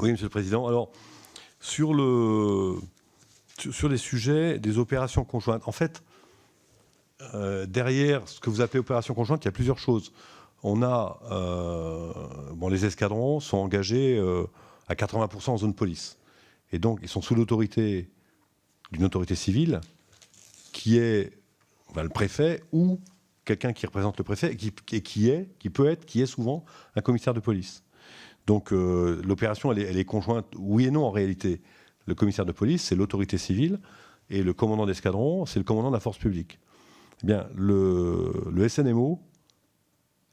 Oui, Monsieur le Président. Alors, sur les sujets des opérations conjointes, en fait, derrière ce que vous appelez opération conjointe, il y a plusieurs choses. On a, les escadrons sont engagés à 80% en zone police. Et donc, ils sont sous l'autorité d'une autorité civile qui est le préfet ou quelqu'un qui représente le préfet et qui est souvent un commissaire de police. Donc, l'opération, elle est conjointe, oui et non en réalité. Le commissaire de police, c'est l'autorité civile et le commandant d'escadron, c'est le commandant de la force publique. Eh bien, le SNMO,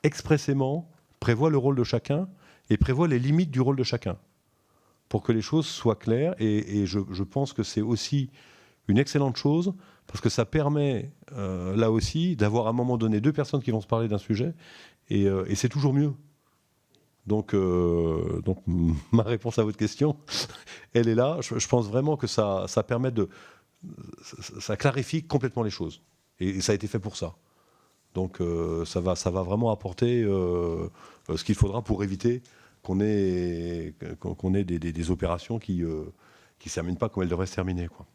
expressément, prévoit le rôle de chacun et prévoit les limites du rôle de chacun pour que les choses soient claires. Et je pense que c'est aussi une excellente chose parce que ça permet, là aussi, d'avoir à un moment donné deux personnes qui vont se parler d'un sujet et c'est toujours mieux. Donc, ma réponse à votre question, elle est là. Je pense vraiment que ça permet ça clarifie complètement les choses. Et ça a été fait pour ça. Donc ça va vraiment apporter ce qu'il faudra pour éviter qu'on ait des opérations qui ne se terminent pas comme elles devraient se terminer, quoi.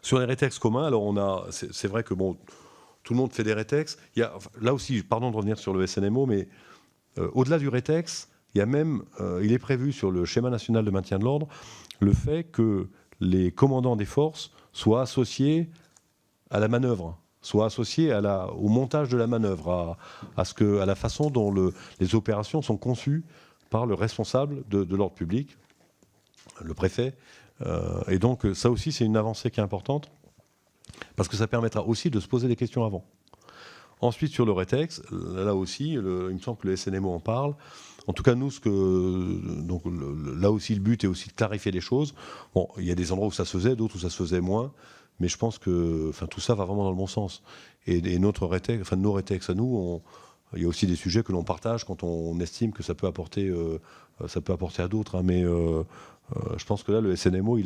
Sur les rétextes communs, alors c'est vrai que tout le monde fait des rétextes. Là aussi, pardon de revenir sur le SNMO, mais au-delà du rétex, il est prévu sur le schéma national de maintien de l'ordre le fait que les commandants des forces soient associés à la manœuvre, soient associés au montage de la manœuvre, à la façon dont les opérations sont conçues par le responsable de l'ordre public, le préfet. Et donc ça aussi, c'est une avancée qui est importante, parce que ça permettra aussi de se poser des questions avant. Ensuite, sur le rétex, là aussi, il me semble que le SNMO en parle. En tout cas, nous, là aussi, le but est aussi de clarifier les choses. Bon, il y a des endroits où ça se faisait, d'autres où ça se faisait moins. Mais je pense que tout ça va vraiment dans le bon sens. Et nos rétex à nous, il y a aussi des sujets que l'on partage quand on estime que ça peut apporter à d'autres. Hein. Mais je pense que là, le SNMO,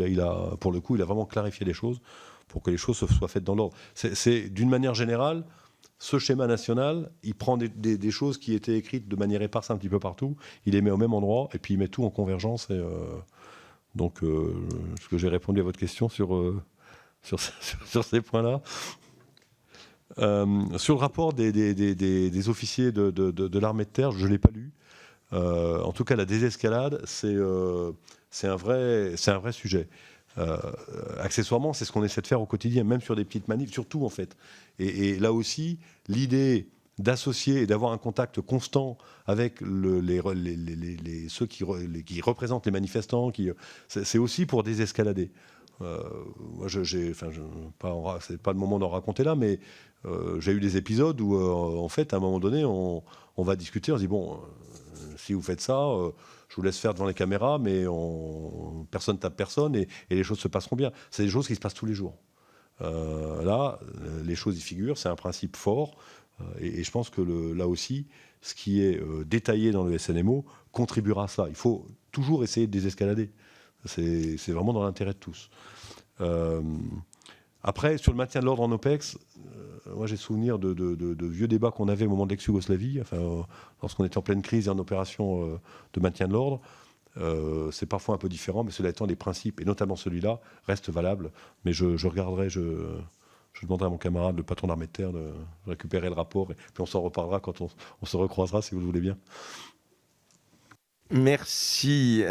pour le coup, il a vraiment clarifié les choses pour que les choses soient faites dans l'ordre. C'est d'une manière générale, ce schéma national, il prend des choses qui étaient écrites de manière éparse un petit peu partout, il les met au même endroit et puis il met tout en convergence. Donc, est-ce que j'ai répondu à votre question sur ces points-là. Sur le rapport des officiers de l'armée de terre, je ne l'ai pas lu. En tout cas, la désescalade, c'est un vrai sujet. Accessoirement, c'est ce qu'on essaie de faire au quotidien, même sur des petites manifs, surtout en fait. Et là aussi, l'idée d'associer et d'avoir un contact constant avec ceux qui représentent les manifestants, c'est aussi pour désescalader. Moi, c'est pas le moment d'en raconter là, mais j'ai eu des épisodes où, en fait, à un moment donné, on va discuter, on se dit bon, si vous faites ça, je vous laisse faire devant les caméras, mais personne tape personne et les choses se passeront bien. C'est des choses qui se passent tous les jours. Là, les choses y figurent, c'est un principe fort, et je pense que là aussi, ce qui est détaillé dans le SNMO contribuera à ça. Il faut toujours essayer de désescalader. C'est vraiment dans l'intérêt de tous. Après, sur le maintien de l'ordre en OPEX, moi j'ai souvenir de vieux débats qu'on avait au moment de l'ex-Yougoslavie, lorsqu'on était en pleine crise et en opération de maintien de l'ordre. C'est parfois un peu différent, mais cela étant, les principes, et notamment celui-là, restent valables. Mais je regarderai, je demanderai à mon camarade, le patron d'armée de terre, de récupérer le rapport, et puis on s'en reparlera quand on se recroisera, si vous le voulez bien. Merci.